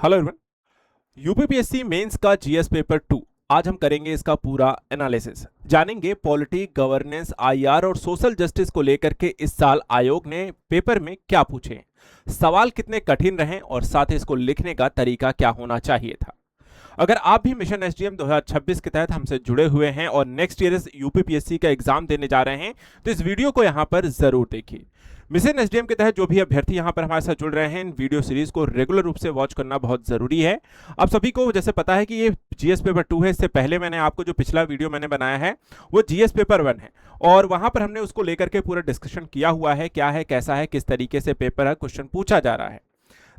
Hello everyone. UPPSC mains का GS paper 2 आज हम करेंगे इसका पूरा एनालिसिस। जानेंगे पॉलिटी, गवर्नेंस, आईआर और सोशल जस्टिस को लेकर के इस साल आयोग ने पेपर में क्या पूछे, सवाल कितने कठिन रहे और साथ ही इसको लिखने का तरीका क्या होना चाहिए था। अगर आप भी मिशन एसडीएम 2026 के तहत हमसे जुड़े हुए हैं और नेक्स्ट ईयर यूपीपीएससी का एग्जाम देने जा रहे हैं तो इस वीडियो को यहां पर जरूर देखिए। मिशन एसडीएम के तहत जो भी अभ्यर्थी यहां पर हमारे साथ जुड़ रहे हैं, इन वीडियो सीरीज को रेगुलर रूप से वॉच करना बहुत जरूरी है। आप सभी को जैसे पता है कि ये जीएस पेपर 2 है, इससे पहले मैंने आपको जो पिछला वीडियो मैंने बनाया है वो जीएस पेपर 1 है और वहां पर हमने उसको लेकर के पूरा डिस्कशन किया हुआ है, क्या है, कैसा है, किस तरीके से पेपर है, क्वेश्चन पूछा जा रहा है।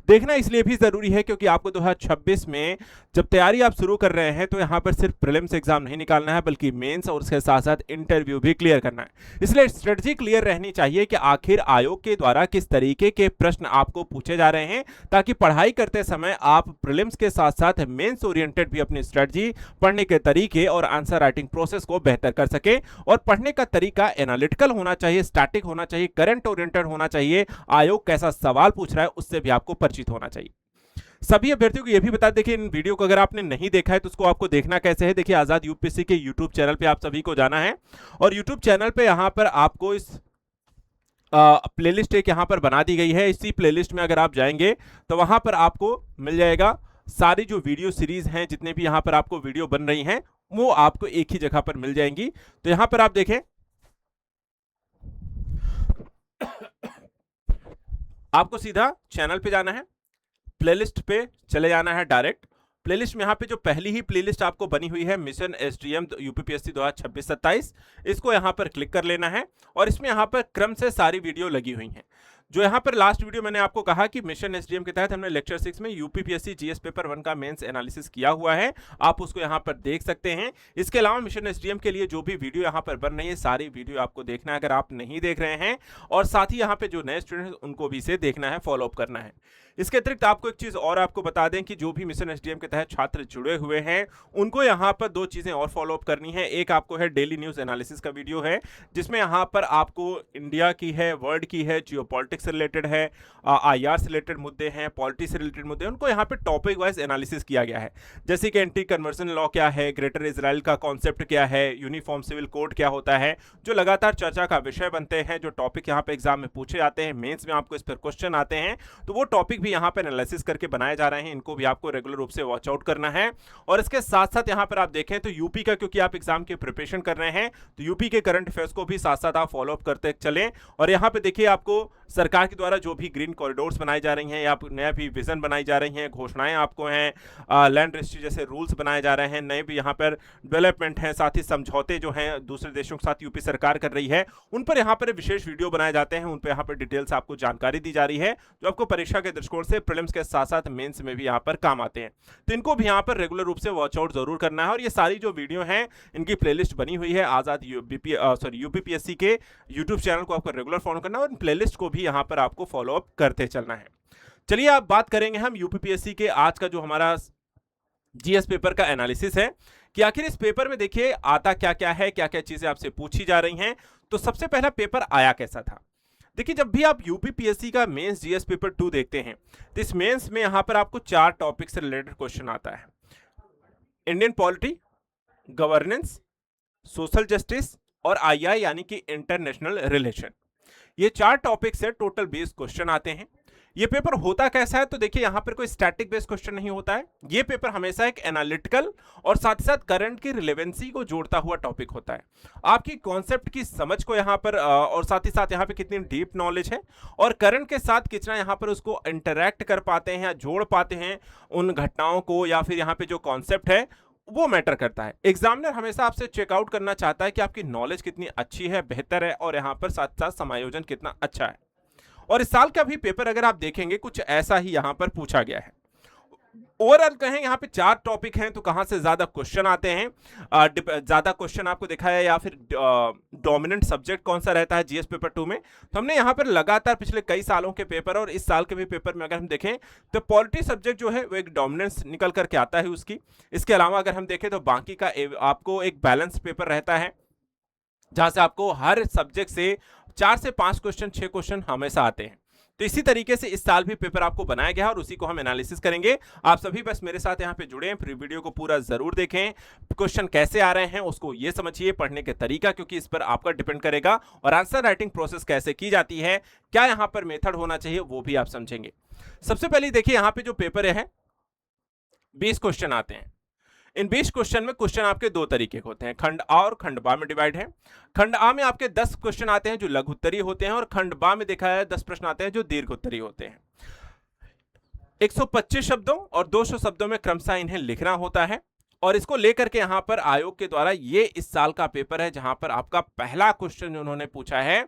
देखना इसलिए भी जरूरी है क्योंकि आपको 2026 में जब तैयारी आप शुरू कर रहे हैं तो यहां पर सिर्फ प्रीलिम्स एग्जाम नहीं निकालना है बल्कि मेंस और उसके साथ साथ इंटरव्यू भी क्लियर करना है। इसलिए स्ट्रेटजी क्लियर रहनी चाहिए कि आखिर आयोग के द्वारा किस तरीके के प्रश्न आपको पूछे जा रहे हैं, ताकि पढ़ाई करते समय आप प्रीलिम्स के साथ साथ मेंस ओरिएंटेड भी अपनी स्ट्रेटजी, पढ़ने के तरीके और आंसर राइटिंग प्रोसेस को बेहतर कर सके। और पढ़ने का तरीका एनालिटिकल होना चाहिए, स्टैटिक होना चाहिए, करंट ओरिएंटेड होना चाहिए। आयोग कैसा सवाल पूछ रहा है उससे भी आपको परिचित होना चाहिए। सभी अभ्यर्थियों को यह भी बता दें कि इन वीडियो को अगर आपने नहीं देखा है तो उसको आपको देखना कैसे है। देखिए, आजाद यूपीएससी के यूट्यूब चैनल पे आप सभी को जाना है और यूट्यूब चैनल पे यहां पर आपको इस प्लेलिस्ट एक यहां पर बना दी गई है। इसी प्लेलिस्ट में अगर आप जाएंगे तो वहां पर आपको मिल जाएगा सारी जो वीडियो सीरीज हैं, जितने भी यहां पर आपको वीडियो बन रही हैं वो आपको एक ही जगह पर मिल जाएंगी। तो यहां पर आप देखें, आपको सीधा चैनल पे जाना है, प्लेलिस्ट पे चले जाना है डायरेक्ट। प्लेलिस्ट में यहाँ पे जो पहली ही प्लेलिस्ट आपको बनी हुई है मिशन एसडीएम यूपीपीएससी 2026-27, इसको यहाँ पर क्लिक कर लेना है और इसमें यहाँ पर क्रम से सारी वीडियो लगी हुई हैं। जो यहाँ पर लास्ट वीडियो मैंने आपको कहा कि मिशन एसडीएम के तहत हमने लेक्चर 6 में यूपीपीएससी जीएस पेपर 1 का मेंस एनालिसिस किया हुआ है, आप उसको यहाँ पर देख सकते हैं। इसके अलावा मिशन एसडीएम के लिए जो भी वीडियो यहाँ पर बन रही है सारी वीडियो आपको देखना है अगर आप नहीं देख रहे हैं, और साथ ही यहाँ पे जो नए स्टूडेंट उनको भी इसे देखना है, फॉलोअप करना है। इसके अतिरिक्त आपको एक चीज और आपको बता दें कि जो भी मिशन एसडीएम के तहत छात्र जुड़े हुए हैं उनको यहाँ पर दो चीजें और फॉलोअप करनी है। एक आपको है डेली न्यूज एनालिसिस का वीडियो है, जिसमें यहाँ पर आपको इंडिया की है, वर्ल्ड की है, जियोपॉलिटिक्स से रिलेटेड है, आईआर से रिलेटेड मुद्दे हैं, पॉलिटी से रिलेटेड मुद्दे हैं, उनको यहाँ पे टॉपिक वाइज एनालिसिस किया गया है। जैसे कि एंटी कन्वर्जन लॉ क्या है, ग्रेटर इजराइल का कॉन्सेप्ट क्या है, यूनिफॉर्म सिविल कोड क्या होता है, जो लगातार चर्चा का विषय बनते हैं, जो टॉपिक यहाँ पे एग्जाम में पूछे जाते हैं, मेंस में आपको इस पर क्वेश्चन आते हैं, तो वो टॉपिक भी यहाँ पे एनालिसिस करके बनाए जा रहे हैं। इनको भी आपको रेगुलर रूप से वॉच आउट करना है। और इसके साथ साथ यहाँ पर आप देखें तो यूपी का, क्योंकि आप एग्जाम की प्रिपरेशन कर रहे हैं तो यूपी के करंट अफेयर्स को भी साथ साथ आप फॉलोअप करते चलें। और यहाँ पे देखिए, आपको सरकार के द्वारा जो भी ग्रीन कॉरिडोर्स बनाई जा रही हैं या नया भी विजन बनाई जा रही हैं, घोषणाएं आपको हैं, लैंड रजिस्ट्री जैसे रूल्स बनाए जा रहे हैं, नए भी यहाँ पर डेवलपमेंट हैं, साथ ही समझौते जो हैं दूसरे देशों के साथ यूपी सरकार कर रही है, उन पर यहाँ पर विशेष वीडियो बनाए जाते हैं, उन पर यहाँ पर डिटेल्स आपको जानकारी दी जा रही है, जो आपको परीक्षा के दृष्टिकोण से प्रीलिम्स के साथ साथ मेंस में भी यहाँ पर काम आते हैं। तो इनको भी यहाँ पर रेगुलर रूप से वॉच आउट जरूर करना है। और ये सारी जो वीडियो हैं इनकी प्लेलिस्ट बनी हुई है आजाद यूपीपीएससी के यूट्यूब चैनल को आपको रेगुलर फॉलो करना है और इन प्लेलिस्ट को भी यहाँ पर आपको फॉलो अप करते चलना है। चलिए, आप बात करेंगे हम यूपीपीएससी के आज का जो हमारा जीएस पेपर का एनालिसिस है कि आखिर इस पेपर में देखिए आता क्या क्या है, क्या क्या चीजें आपसे पूछी जा रही हैं। तो सबसे पहला पेपर आया कैसा था। देखिए, जब भी आप यूपीपीएससी का मेंस जीएस पेपर 2 देखते हैं तो इस मेंस में यहां पर आपको 4 टॉपिक से रिलेटेड क्वेश्चन आता है। Indian polity, governance, social justice और आईआई यानी कि इंटरनेशनल रिलेशन, ये 4 टॉपिक से टोटल 20 क्वेश्चन आते हैं। ये पेपर होता कैसा है, तो देखिए यहाँ पर कोई स्टैटिक बेस्ड क्वेश्चन नहीं होता है। ये पेपर हमेशा एक एनालिटिकल और साथ ही साथ करंट की रिलेवेंसी को जोड़ता हुआ टॉपिक होता है। आपकी कॉन्सेप्ट की समझ को यहाँ पर और साथ ही साथ यहाँ पे कितनी डीप नॉलेज है और करंट के साथ कितना यहाँ पर उसको इंटरैक्ट कर पाते हैं या जोड़ पाते हैं उन घटनाओं को, या फिर यहाँ पे जो कॉन्सेप्ट है वो मैटर करता है। एग्जामिनर हमेशा आपसे चेकआउट करना चाहता है कि आपकी नॉलेज कितनी अच्छी है, बेहतर है, और यहाँ पर साथ साथ समायोजन कितना अच्छा है। और इस साल का भी पेपर अगर आप देखेंगे कुछ ऐसा ही यहां पर पूछा गया है। ओवरऑल कहें यहाँ पे 4 टॉपिक हैं तो कहां से ज्यादा क्वेश्चन आते हैं, ज्यादा क्वेश्चन आपको दिखाया, या फिर डोमिनेंट सब्जेक्ट कौन सा रहता है जीएस पेपर 2 में। तो हमने यहाँ पर लगातार पिछले कई सालों के पेपर और इस साल के भी पेपर में अगर हम देखें तो पॉलिटी सब्जेक्ट जो है वो एक डोमिनेंस निकल करके आता है उसकी। इसके अलावा अगर हम देखें तो बाकी का आपको एक बैलेंस पेपर रहता है, जहां से आपको हर सब्जेक्ट से 4 से 5 क्वेश्चन, 6 क्वेश्चन हमेशा आते हैं। तो इसी तरीके से इस साल भी पेपर आपको बनाया गया है और उसी को हम एनालिसिस करेंगे। आप सभी बस मेरे साथ यहाँ पे जुड़े हैं, फिर वीडियो को पूरा जरूर देखें। क्वेश्चन कैसे आ रहे हैं उसको ये समझिए, पढ़ने के तरीका, क्योंकि इस पर आपका डिपेंड करेगा, और आंसर राइटिंग प्रोसेस कैसे की जाती है, क्या यहाँ पर मेथड होना चाहिए, वो भी आप समझेंगे। सबसे पहले देखिए यहाँ पे जो पेपर है 20 क्वेश्चन आते हैं। इन 20 क्वेश्चन में क्वेश्चन आपके दो तरीके के होते हैं, खंड आ और खंड बा में डिवाइड है। खंड आ में आपके 10 क्वेश्चन आते हैं जो लघु उत्तरीय होते हैं, और खंड बा में देखा है 10 प्रश्न आते हैं जो दीर्घ उत्तरीय होते हैं। 125 शब्दों और 200 शब्दों में क्रमशः इन्हें लिखना होता है, और इसको लेकर के यहां पर आयोग के द्वारा ये इस साल का पेपर है, जहां पर आपका पहला क्वेश्चन उन्होंने पूछा है।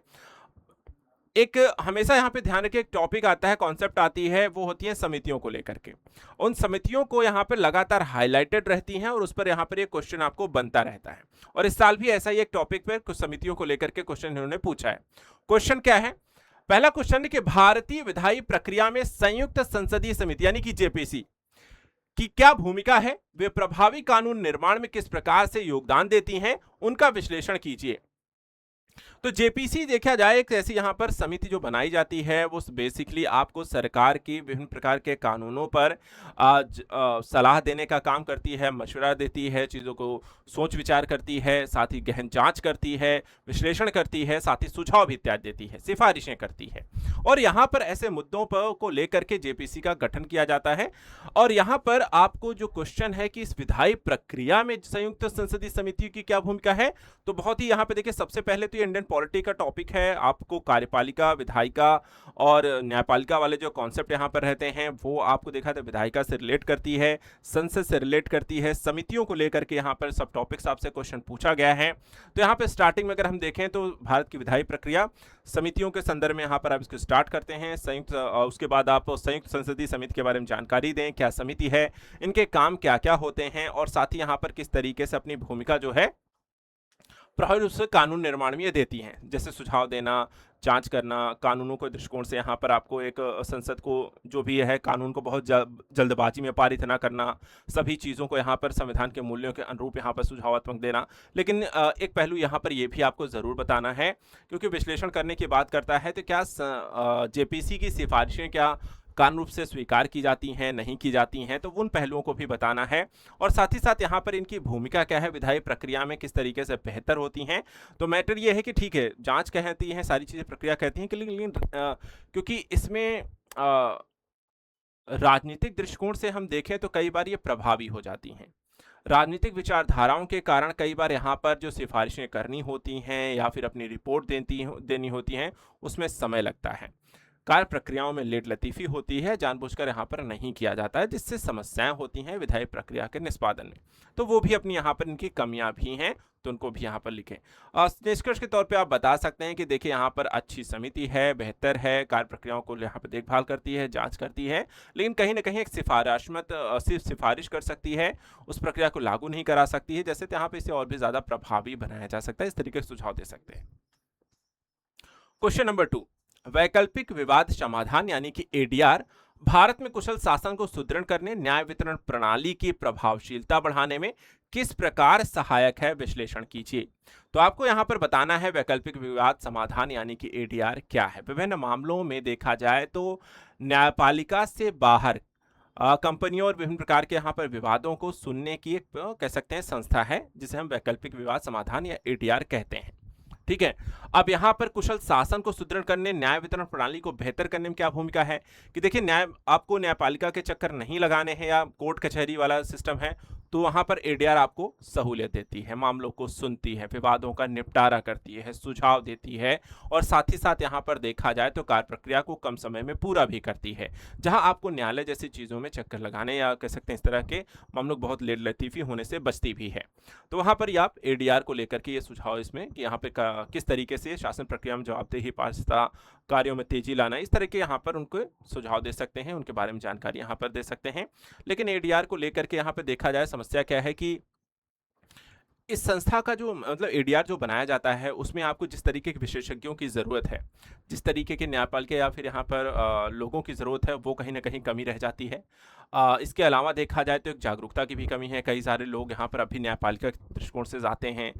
एक हमेशा यहाँ पे ध्यान रखिए, एक टॉपिक आता है, कॉन्सेप्ट आती है, वो होती है समितियों को लेकर के। उन समितियों को यहाँ पर लगातार हाईलाइटेड रहती हैं और उस पर यहाँ पर ये क्वेश्चन आपको बनता रहता है। और इस साल भी ऐसा ही एक टॉपिक पर कुछ समितियों को लेकर के क्वेश्चन इन्होंने पूछा है। क्वेश्चन क्या है? पहला क्वेश्चन है कि भारतीय विधायी प्रक्रिया में संयुक्त संसदीय समिति यानी कि जेपीसी की क्या भूमिका है, वे प्रभावी कानून निर्माण में किस प्रकार से योगदान देती हैं, उनका विश्लेषण कीजिए। तो जेपीसी देखा जाए एक ऐसी यहाँ पर समिति जो बनाई जाती है, वो बेसिकली आपको सरकार की विभिन्न प्रकार के कानूनों पर सलाह देने का काम करती है, मशवरा देती है, चीज़ों को सोच विचार करती है, साथ ही गहन जांच करती है, विश्लेषण करती है, साथ ही सुझाव भी इत्यादि देती है, सिफारिशें करती है। और यहाँ पर ऐसे मुद्दों पर को लेकर के जेपीसी का गठन किया जाता है। और यहाँ पर आपको जो क्वेश्चन है कि इस विधायी प्रक्रिया में संयुक्त संसदीय समिति की क्या भूमिका है, तो बहुत ही यहाँ पे देखिए, सबसे पहले तो ये इंडियन पॉलिटी का टॉपिक है। आपको कार्यपालिका, विधायिका और न्यायपालिका वाले जो कॉन्सेप्ट यहाँ पर रहते हैं, वो आपको देखा था विधायिका से रिलेट करती है, संसद से रिलेट करती है, समितियों को लेकर के यहाँ पर सब टॉपिक्स आपसे क्वेश्चन पूछा गया है। तो यहाँ पे स्टार्टिंग में अगर हम देखें तो भारत की विधायी प्रक्रिया समितियों के संदर्भ में यहाँ पर आप इसको स्टार्ट करते हैं। संयुक्त उसके बाद आप संयुक्त संसदीय समिति के बारे में जानकारी दें, क्या समिति है, इनके काम क्या क्या होते हैं, और साथ ही यहाँ पर किस तरीके से अपनी भूमिका जो है प्रभावी रूप से कानून निर्माण में ये देती हैं, जैसे सुझाव देना, जांच करना, कानूनों के दृष्टिकोण से यहाँ पर आपको एक संसद को जो भी है कानून को बहुत जल्दबाजी में पारित ना करना, सभी चीज़ों को यहाँ पर संविधान के मूल्यों के अनुरूप यहाँ पर सुझावात्मक देना। लेकिन एक पहलू यहाँ पर ये भी आपको ज़रूर बताना है, क्योंकि विश्लेषण करने की बात करता है, तो क्या जेपीसी की सिफारिशें क्या कानून रूप से स्वीकार की जाती हैं, नहीं की जाती हैं, तो उन पहलुओं को भी बताना है। और साथ ही साथ यहाँ पर इनकी भूमिका क्या है, विधायी प्रक्रिया में किस तरीके से बेहतर होती हैं। तो मैटर ये है कि ठीक है, जांच कहती हैं, सारी चीज़ें प्रक्रिया कहती हैं, लेकिन क्योंकि इसमें राजनीतिक दृष्टिकोण से हम देखें तो कई बार ये प्रभावी हो जाती हैं। राजनीतिक विचारधाराओं के कारण कई बार यहाँ पर जो सिफारिशें करनी होती हैं या फिर अपनी रिपोर्ट देनी होती हैं, उसमें समय लगता है। कार्य प्रक्रियाओं में लेट लतीफ़ी होती है, जानबूझकर यहाँ पर नहीं किया जाता है, जिससे समस्याएं होती हैं विधायी प्रक्रिया के निष्पादन में। तो वो भी अपनी यहाँ पर इनकी कमियां भी हैं, तो उनको भी यहाँ पर लिखें। निष्कर्ष के तौर पे आप बता सकते हैं कि देखिए यहाँ पर अच्छी समिति है, बेहतर है, कार्य प्रक्रियाओं को यहाँ पर देखभाल करती है, जांच करती है, लेकिन कहीं ना कहीं एक सिर्फ सिफारिश कर सकती है, उस प्रक्रिया को लागू नहीं करा सकती है। जैसे यहाँ पर इसे और भी ज़्यादा प्रभावी बनाया जा सकता है, इस तरीके से सुझाव दे सकते हैं। क्वेश्चन नंबर 2, वैकल्पिक विवाद समाधान यानी कि एडीआर भारत में कुशल शासन को सुदृढ़ करने, न्याय वितरण प्रणाली की प्रभावशीलता बढ़ाने में किस प्रकार सहायक है, विश्लेषण कीजिए। तो आपको यहां पर बताना है वैकल्पिक विवाद समाधान यानी कि एडीआर क्या है। विभिन्न मामलों में देखा जाए तो न्यायपालिका से बाहर कंपनियों और विभिन्न प्रकार के यहाँ पर विवादों को सुनने की एक कह सकते हैं संस्था है, जिसे हम वैकल्पिक विवाद समाधान या एडीआर कहते हैं। ठीक है, अब यहाँ पर कुशल शासन को सुदृढ़ करने, न्याय वितरण प्रणाली को बेहतर करने में क्या भूमिका है कि देखिए, आपको न्यायपालिका के चक्कर नहीं लगाने हैं या कोर्ट कचहरी वाला सिस्टम है, तो वहां पर एडीआर आपको सहूलियत देती है, मामलों को सुनती है, विवादों का निपटारा करती है, सुझाव देती है, और साथ ही साथ यहाँ पर देखा जाए तो कार्य प्रक्रिया को कम समय में पूरा भी करती है। जहां आपको न्यायालय जैसी चीज़ों में चक्कर लगाने या कह सकते हैं इस तरह के मामलों बहुत लेट लतीफ़ी होने से बचती भी है। तो वहां पर आप एडीआर को लेकर के ये सुझाव इसमें कि यहाँ पे किस तरीके से शासन प्रक्रिया में जवाबदेही, पारदर्शिता, कार्यों में तेजी लाना, इस तरह के यहाँ पर उनको सुझाव दे सकते हैं, उनके बारे में जानकारी यहाँ पर दे सकते हैं। लेकिन एडीआर को लेकर के यहाँ पर देखा जाए, समस्या क्या है कि इस संस्था का जो मतलब एडीआर जो बनाया जाता है, उसमें आपको जिस तरीके के विशेषज्ञों की ज़रूरत है, जिस तरीके के न्यायपालिका या फिर यहाँ पर लोगों की ज़रूरत है, वो कहीं ना कहीं कमी रह जाती है। इसके अलावा देखा जाए तो एक जागरूकता की भी कमी है, कई सारे लोग यहाँ पर अभी न्यायपालिका के दृष्टिकोण से जाते हैं,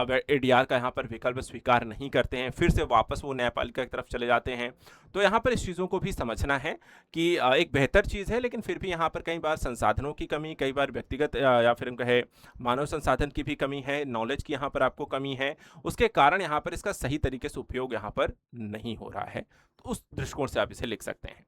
वे एडीआर का यहाँ पर विकल्प स्वीकार नहीं करते हैं, फिर से वापस वो न्यायपालिका की तरफ चले जाते हैं। तो यहाँ पर इस चीज़ों को भी समझना है कि एक बेहतर चीज़ है, लेकिन फिर भी यहाँ पर कई बार संसाधनों की कमी, कई बार व्यक्तिगत या फिर हम कहें मानव संसाधन की भी कमी है, नॉलेज की यहाँ पर आपको कमी है, उसके कारण यहाँ पर इसका सही तरीके से उपयोग यहाँ पर नहीं हो रहा है। तो उस दृष्टिकोण से आप इसे लिख सकते हैं।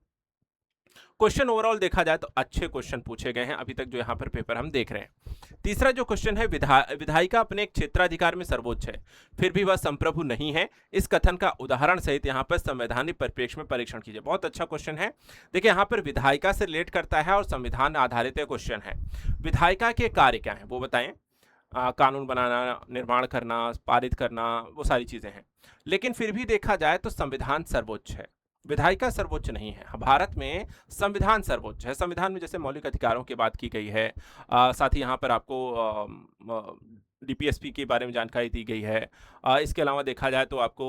क्वेश्चन ओवरऑल देखा जाए तो अच्छे क्वेश्चन पूछे गए हैं अभी तक जो यहाँ पर पेपर हम देख रहे हैं। तीसरा जो क्वेश्चन है, विधायिका अपने एक क्षेत्राधिकार में सर्वोच्च है, फिर भी वह संप्रभु नहीं है, इस कथन का उदाहरण सहित यहाँ पर संवैधानिक परिप्रेक्ष्य में परीक्षण कीजिए। बहुत अच्छा क्वेश्चन है। देखिए यहाँ पर विधायिका से रिलेट करता है और संविधान आधारित क्वेश्चन है। विधायिका के कार्य क्या है वो बताएं। कानून बनाना, निर्माण करना, पारित करना, वो सारी चीजें हैं। लेकिन फिर भी देखा जाए तो संविधान सर्वोच्च है, विधायिका सर्वोच्च नहीं है। भारत में संविधान सर्वोच्च है। संविधान में जैसे मौलिक अधिकारों की बात की गई है, साथ ही यहाँ पर आपको डीपीएसपी के बारे में जानकारी दी गई है। इसके अलावा देखा जाए तो आपको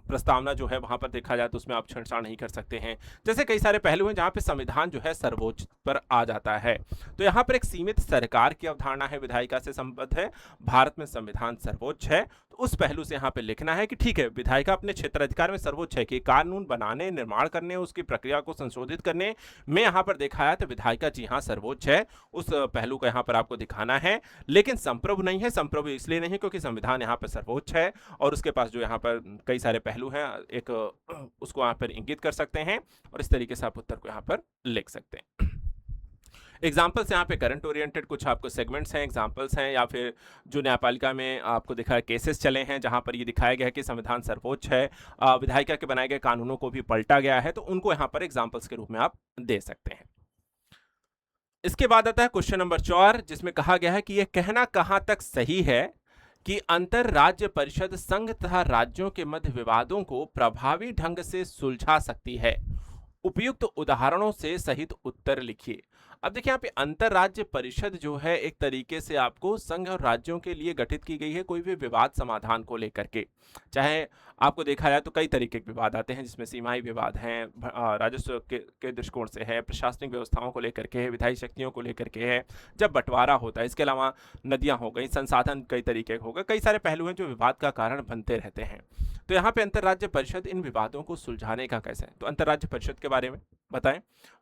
प्रस्तावना जो है वहाँ पर देखा जाए तो उसमें आप छेड़छाड़ नहीं कर सकते हैं। जैसे कई सारे पहलू हैं जहाँ पे संविधान जो है सर्वोच्च पर आ जाता है। तो यहाँ पर एक सीमित सरकार की अवधारणा है, विधायिका से संबद्ध है, भारत में संविधान सर्वोच्च है। तो उस पहलू से यहाँ पे लिखना है कि ठीक है, विधायिका अपने क्षेत्राधिकार में सर्वोच्च है कि कानून बनाने, निर्माण करने, उसकी प्रक्रिया को संशोधित करने में यहाँ पर देखा है तो विधायिका जी हाँ सर्वोच्च है। उस पहलू को यहाँ पर आपको दिखाना है। लेकिन संप्रभु नहीं है। संप्रभु इसलिए नहीं क्योंकि संविधान यहाँ पर सर्वोच्च है और उसके पास जो यहाँ पर कई सारे पहलू हैं, एक उसको यहाँ पर इंगित कर सकते हैं और इस तरीके से आप उत्तर को यहाँ पर लिख सकते हैं। एग्जाम्पल्स यहाँ पे करंट ओरिएंटेड कुछ आपको सेगमेंट्स हैं, एग्जाम्पल्स हैं, या फिर जो न्यायपालिका में आपको दिखा है केसेस चले हैं जहाँ पर ये दिखाया गया है कि संविधान सर्वोच्च है, विधायिका के बनाए गए कानूनों को भी पलटा गया है, तो उनको यहाँ पर एग्जाम्पल्स के रूप में आप दे सकते हैं। इसके बाद आता है क्वेश्चन नंबर 4, जिसमें कहा गया है कि यह कहना कहाँ तक सही है कि अंतर राज्य परिषद संघ तथा राज्यों के मध्य विवादों को प्रभावी ढंग से सुलझा सकती है। उपयुक्त उदाहरणों से सहित उत्तर लिखिए। अब देखिए यहाँ पे अंतर राज्य परिषद जो है एक तरीके से आपको संघ और राज्यों के लिए गठित की गई है कोई भी विवाद समाधान को लेकर के। चाहे आपको देखा जाए तो कई तरीके के विवाद आते हैं, जिसमें सीमाई विवाद हैं, राजस्व के दृष्टिकोण से है, प्रशासनिक व्यवस्थाओं को लेकर के है, विधायी शक्तियों को लेकर के है, जब बंटवारा होता है। इसके अलावा नदियां हो गई, संसाधन कई तरीके के हो गए, कई सारे पहलू हैं जो विवाद का कारण बनते रहते हैं। तो यहाँ पे अंतर्राज्य परिषद इन विवादों को सुलझाने का कैसे है, तो अंतर्राज्य परिषद के बारे में बताएं,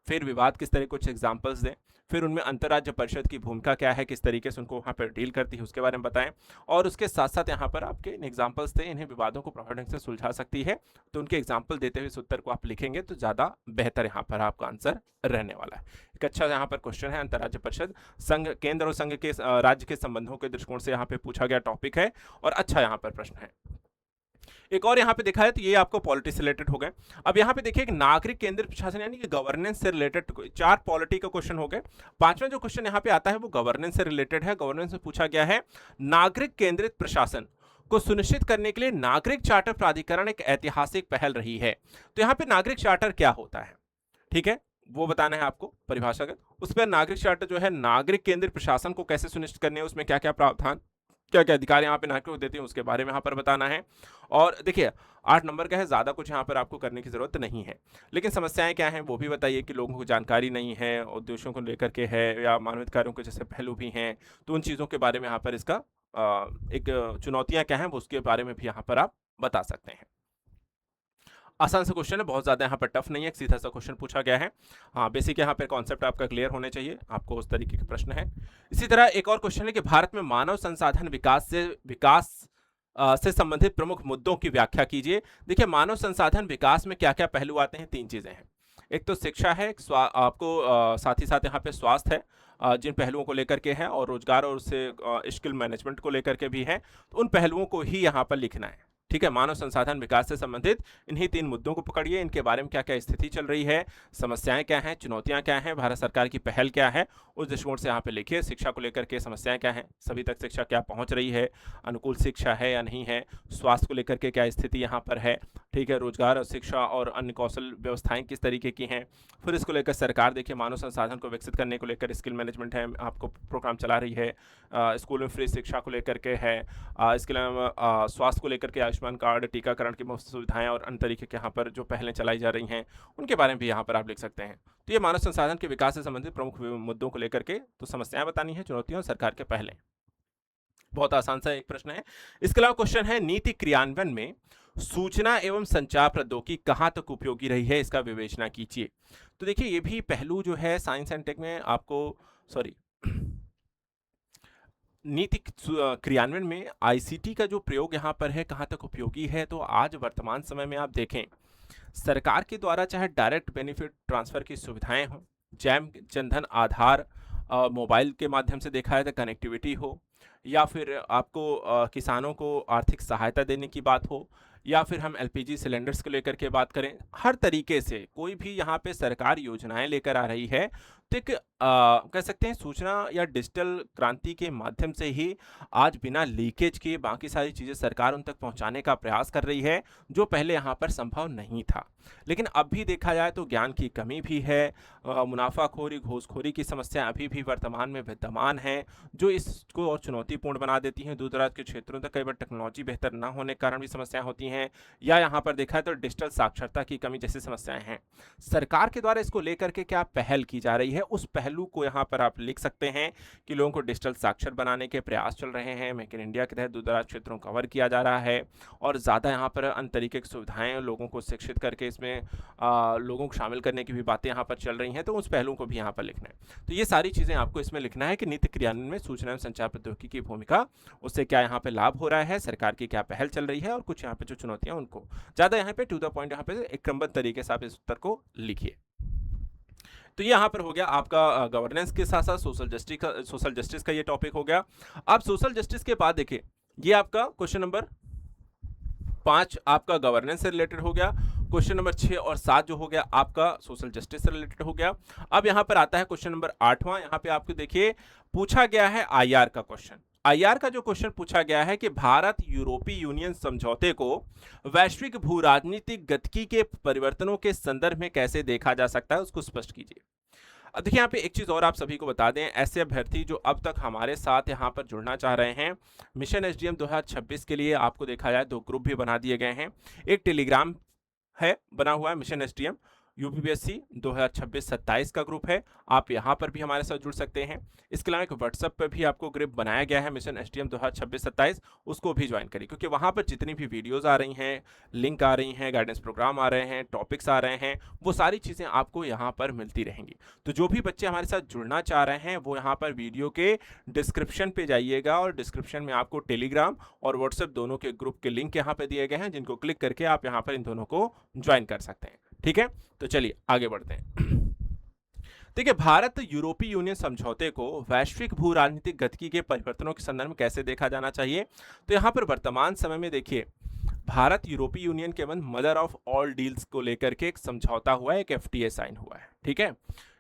फिर विवाद किस तरह, कुछ एग्जांपल्स दें, फिर उनमें अंतर्राज्य परिषद की भूमिका क्या है, किस तरीके से उनको वहाँ पर डील करती है उसके बारे में बताएं, और उसके साथ साथ यहाँ पर आपके इन एग्जांपल्स थे, इन्हें विवादों को प्रभावी ढंग से सुलझा सकती है। तो उनके एग्जाम्पल देते हुए इस उत्तर को आप लिखेंगे तो ज़्यादा बेहतर यहाँ पर आपका आंसर रहने वाला है। एक अच्छा यहाँ पर क्वेश्चन है, अंतर्राज्य परिषद संघ, केंद्र और संघ के राज्य के संबंधों के दृष्टिकोण से यहाँ पे पूछा गया टॉपिक है और अच्छा यहाँ पर प्रश्न है। एक और यहाँ पे देखा है तो ये आपको पॉलिटी से रिलेटेड हो गए। अब यहाँ पे देखिए एक नागरिक केंद्रित प्रशासन यानी कि गवर्नेंस से रिलेटेड 4 पॉलिटी का क्वेश्चन हो गए। 5वां जो क्वेश्चन यहाँ पे आता है वो गवर्नेंस से रिलेटेड है। गवर्नेंस में पूछा गया है नागरिक केंद्रित प्रशासन को सुनिश्चित करने के लिए नागरिक चार्टर प्राधिकरण एक ऐतिहासिक पहल रही है। तो यहाँ पे नागरिक चार्टर क्या होता है, ठीक है, वो बताना है आपको परिभाषागत। उस पर नागरिक चार्टर जो है नागरिक केंद्रित प्रशासन को कैसे सुनिश्चित करने है, उसमें क्या क्या प्रावधान, क्या क्या अधिकार यहाँ पे नागरिकों को देते हैं, उसके बारे में यहाँ पर बताना है। और देखिए 8 नंबर का है, ज़्यादा कुछ यहाँ पर आपको करने की ज़रूरत नहीं है, लेकिन समस्याएं क्या हैं वो भी बताइए कि लोगों को जानकारी नहीं है, उद्देश्यों को लेकर के है, या मानवाधिकारों के जैसे पहलू भी हैं, तो उन चीज़ों के बारे में यहाँ पर इसका एक चुनौतियाँ क्या हैं वो उसके बारे में भी यहाँ पर आप बता सकते हैं। आसान सा क्वेश्चन है, बहुत ज़्यादा यहाँ पर टफ नहीं है, एक सीधा सा क्वेश्चन पूछा गया है। हाँ, बेसिक यहाँ पर कॉन्सेप्ट आपका क्लियर होने चाहिए, आपको उस तरीके के प्रश्न है। इसी तरह एक और क्वेश्चन है कि भारत में मानव संसाधन विकास से संबंधित प्रमुख मुद्दों की व्याख्या कीजिए। देखिए मानव संसाधन विकास में क्या क्या पहलू आते हैं, 3 चीज़ें हैं। एक तो शिक्षा है, आपको साथ ही साथ यहाँ पे स्वास्थ्य है, जिन पहलुओं को लेकर के है, और रोजगार और उससे स्किल मैनेजमेंट को लेकर के भी है। तो उन पहलुओं को ही यहाँ पर लिखना है, ठीक है। मानव संसाधन विकास से संबंधित इन्हीं 3 मुद्दों को पकड़िए, इनके बारे में क्या क्या स्थिति चल रही है, समस्याएं क्या हैं, चुनौतियां क्या हैं, भारत सरकार की पहल क्या है, उस दृष्टिकोण से यहाँ पे लिखिए। शिक्षा को लेकर के समस्याएं क्या हैं, सभी तक शिक्षा क्या पहुंच रही है, अनुकूल शिक्षा है या नहीं है, स्वास्थ्य को लेकर के क्या स्थिति यहाँ पर है, ठीक है, रोजगार और शिक्षा और अन्य कौशल व्यवस्थाएं किस तरीके की हैं। फिर इसको लेकर सरकार देखिए मानव संसाधन को विकसित करने को लेकर स्किल मैनेजमेंट है, आपको प्रोग्राम चला रही है, स्कूल में फ्री शिक्षा को लेकर के है, इसके अलावा स्वास्थ्य को लेकर के आयुष्मान कार्ड, टीकाकरण की मुफ्त सुविधाएं और अन्य तरीके के यहाँ पर जो पहलें चलाई जा रही हैं उनके बारे में भी यहाँ पर आप लिख सकते हैं। तो ये मानव संसाधन के विकास से संबंधित प्रमुख मुद्दों को लेकर के तो समस्याएं बतानी है, चुनौतियां और सरकार के पहले। बहुत आसान सा एक प्रश्न है। इसके अलावा क्वेश्चन है, नीति क्रियान्वयन में सूचना एवं संचार प्रौद्योगिकी कहां तक उपयोगी रही है, इसका विवेचना कीजिए। तो देखिए ये भी पहलू जो है साइंस एंड टेक में आपको नीति क्रियान्वयन में आईसीटी का जो प्रयोग यहाँ पर है कहाँ तक उपयोगी है, तो आज वर्तमान समय में आप देखें सरकार के द्वारा चाहे डायरेक्ट बेनिफिट ट्रांसफर की सुविधाएं हों, जैम जनधन आधार मोबाइल के माध्यम से देखा है तो कनेक्टिविटी हो, या फिर आपको किसानों को आर्थिक सहायता देने की बात हो, या फिर हम एलपीजी सिलेंडर्स को लेकर के बात करें, हर तरीके से कोई भी यहाँ पे सरकार योजनाएं लेकर आ रही है तो एक कह सकते हैं सूचना या डिजिटल क्रांति के माध्यम से ही आज बिना लीकेज के बाकी सारी चीज़ें सरकार उन तक पहुंचाने का प्रयास कर रही है, जो पहले यहाँ पर संभव नहीं था। लेकिन अब भी देखा जाए तो ज्ञान की कमी भी है, मुनाफाखोरी घूसखोरी की समस्या अभी भी वर्तमान में विद्यमान है, जो इसको और चुनौतीपूर्ण बना देती हैं। दूर दराज के क्षेत्रों तक कई बार टेक्नोलॉजी बेहतर न होने के कारण भी समस्याएं होती हैं, या यहाँ पर देखा है तो डिजिटल साक्षरता की कमी जैसी समस्याएं हैं। सरकार के द्वारा इसको लेकर के क्या पहल की जा रही है, उस पहलू को यहाँ पर आप लिख सकते हैं कि लोगों को डिजिटल साक्षर बनाने के प्रयास चल रहे हैं। मेक इन इंडिया के तहत दूर दराज क्षेत्रों को कवर किया जा रहा है और ज़्यादा यहाँ पर अन्य तरीके की सुविधाएं लोगों को शिक्षित करके इसमें लोगों को शामिल करने की भी बातें यहाँ पर चल रही हैं, तो उस पहलुओं को भी यहाँ पर लिखना है। तो ये सारी चीज़ें आपको इसमें लिखना है कि नीति क्रियान्वयन में सूचना एवं संचार प्रौद्योगिकी की भूमिका, उससे क्या यहाँ पे लाभ हो रहा है, सरकार की क्या पहल चल रही है, और कुछ यहाँ पे जो चुनौतियां उनको ज़्यादा यहाँ पे टू द पॉइंट यहाँ पे एक क्रमबद्ध तरीके से आप इस उत्तर को लिखिए। तो ये यहाँ पर हो गया आपका गवर्नेंस के साथ साथ सोशल जस्टिस का ये टॉपिक हो गया। अब सोशल जस्टिस के बाद देखिए ये आपका क्वेश्चन नंबर 5 आपका गवर्नेंस से रिलेटेड हो गया, क्वेश्चन नंबर 6 और 7 जो हो गया आपका सोशल जस्टिस से रिलेटेड हो गया। अब यहाँ पर आता है क्वेश्चन नंबर 8वां। यहाँ पे आपको देखिए पूछा गया है आईआर का क्वेश्चन। आईआर का जो क्वेश्चन पूछा गया है कि भारत यूरोपीय यूनियन समझौते को वैश्विक भू राजनीतिक गतिकी के परिवर्तनों के संदर्भ में कैसे देखा जा सकता है, उसको स्पष्ट कीजिए। अब देखिए यहाँ पे एक चीज़ और आप सभी को बता दें, ऐसे अभ्यर्थी जो अब तक हमारे साथ यहाँ पर जुड़ना चाह रहे हैं, मिशन एसडीएम 2026 के लिए आपको देखा जाए 2 ग्रुप भी बना दिए गए हैं। एक टेलीग्राम है बना हुआ है मिशन एसडीएम यूपीपीएससी 2026-27 का ग्रुप है, आप यहाँ पर भी हमारे साथ जुड़ सकते हैं। इसके अलावा एक व्हाट्सएप पर भी आपको ग्रुप बनाया गया है मिशन एसडीएम 2026-27, उसको भी ज्वाइन करिए, क्योंकि वहाँ पर जितनी भी वीडियोस आ रही हैं, लिंक आ रही हैं, गाइडेंस प्रोग्राम आ रहे हैं, टॉपिक्स आ रहे हैं, वो सारी चीज़ें आपको यहाँ पर मिलती रहेंगी। तो जो भी बच्चे हमारे साथ जुड़ना चाह रहे हैं वो यहाँ पर वीडियो के डिस्क्रिप्शन पे जाइएगा, और डिस्क्रिप्शन में आपको टेलीग्राम और व्हाट्सएप दोनों के ग्रुप के लिंक यहाँ पे दिए गए हैं, जिनको क्लिक करके आप यहाँ पर इन दोनों को ज्वाइन कर सकते हैं। ठीक है, तो चलिए आगे बढ़ते हैं। देखिए भारत यूरोपीय यूनियन समझौते को वैश्विक भू राजनीतिक गतिकी के परिवर्तनों के संदर्भ में कैसे देखा जाना चाहिए, तो यहाँ पर वर्तमान समय में देखिए भारत यूरोपीय यूनियन के मदर ऑफ ऑल डील्स को लेकर के एक समझौता हुआ है, एक एफटीए साइन हुआ है। ठीक है,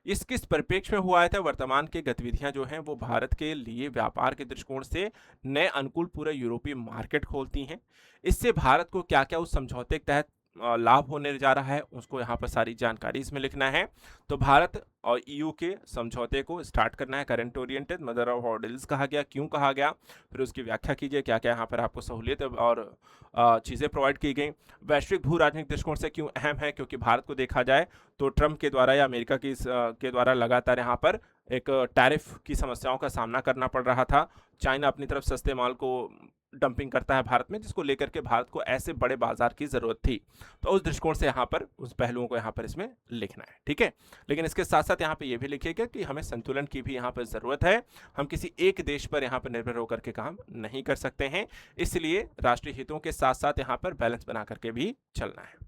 इस किस परिप्रेक्ष्य में हुआ है, था वर्तमान के गतिविधियां जो हैं वो भारत के लिए व्यापार के दृष्टिकोण से नए अनुकूल पूरे यूरोपीय मार्केट खोलती हैं। इससे भारत को क्या क्या उस समझौते के तहत लाभ होने जा रहा है, उसको यहाँ पर सारी जानकारी इसमें लिखना है। तो भारत और ईयू के समझौते को स्टार्ट करना है, current oriented mother of all deals कहा गया, क्यों कहा गया, फिर उसकी व्याख्या कीजिए, क्या क्या यहाँ पर आपको सहूलियत और चीज़ें प्रोवाइड की गई। वैश्विक भू राजनीतिक दृष्टिकोण से क्यों अहम है, क्योंकि भारत को देखा जाए तो ट्रंप के द्वारा या अमेरिका के द्वारा लगातार यहाँ पर एक टैरिफ की समस्याओं का सामना करना पड़ रहा था। चाइना अपनी तरफ सस्ते माल को डंपिंग करता है भारत में, जिसको लेकर के भारत को ऐसे बड़े बाजार की जरूरत थी। तो उस दृष्टिकोण से यहाँ पर उस पहलुओं को यहाँ पर इसमें लिखना है। ठीक है, लेकिन इसके साथ साथ यहाँ पे ये भी लिखिएगा कि हमें संतुलन की भी यहाँ पर जरूरत है, हम किसी एक देश पर यहाँ पर निर्भर होकर के काम नहीं कर सकते हैं, इसलिए राष्ट्रीय हितों के साथ साथ यहाँ पर बैलेंस बना करके भी चलना है।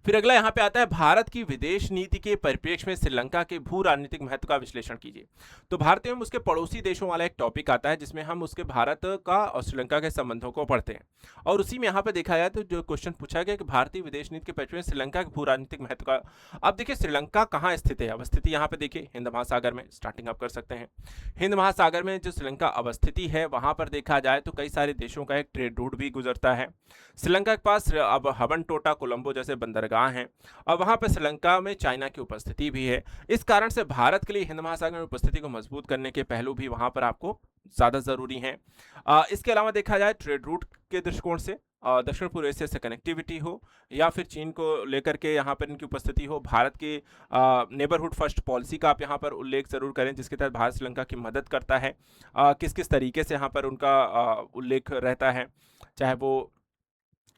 फिर अगला यहाँ पे आता है भारत की विदेश नीति के परिप्रेक्ष्य में श्रीलंका के भू राजनीतिक महत्व का विश्लेषण कीजिए। तो भारत एवं उसके पड़ोसी देशों वाला एक टॉपिक आता है, जिसमें हम उसके भारत का और श्रीलंका के संबंधों को पढ़ते हैं, और उसी में यहाँ पे देखा जाए तो जो क्वेश्चन पूछा गया कि भारतीय विदेश नीति के परिप्रेक्ष्य में श्रीलंका के भू राजनीतिक महत्व का। अब देखिए श्रीलंका कहाँ स्थित है, अवस्थिति यहाँ पे देखिए हिंद महासागर में, स्टार्टिंग आप कर सकते हैं। हिंद महासागर में जो श्रीलंका अवस्थिति है, वहां पर देखा जाए तो कई सारे देशों का एक ट्रेड रूट भी गुजरता है। श्रीलंका के पास अब हबन टोटा कोलंबो जैसे बंदरगाह बंदरगाह हैं और वहाँ पर श्रीलंका में चाइना की उपस्थिति भी है। इस कारण से भारत के लिए हिंद महासागर में उपस्थिति को मजबूत करने के पहलू भी वहाँ पर आपको ज़्यादा ज़रूरी हैं। इसके अलावा देखा जाए ट्रेड रूट के दृष्टिकोण से दक्षिण पूर्व एशिया से कनेक्टिविटी हो या फिर चीन को लेकर के यहाँ पर इनकी उपस्थिति हो, भारत की नेबरहुड फर्स्ट पॉलिसी का आप यहाँ पर उल्लेख ज़रूर करें जिसके तहत भारत श्रीलंका की मदद करता है। किस किस तरीके से यहाँ पर उनका उल्लेख रहता है, चाहे वो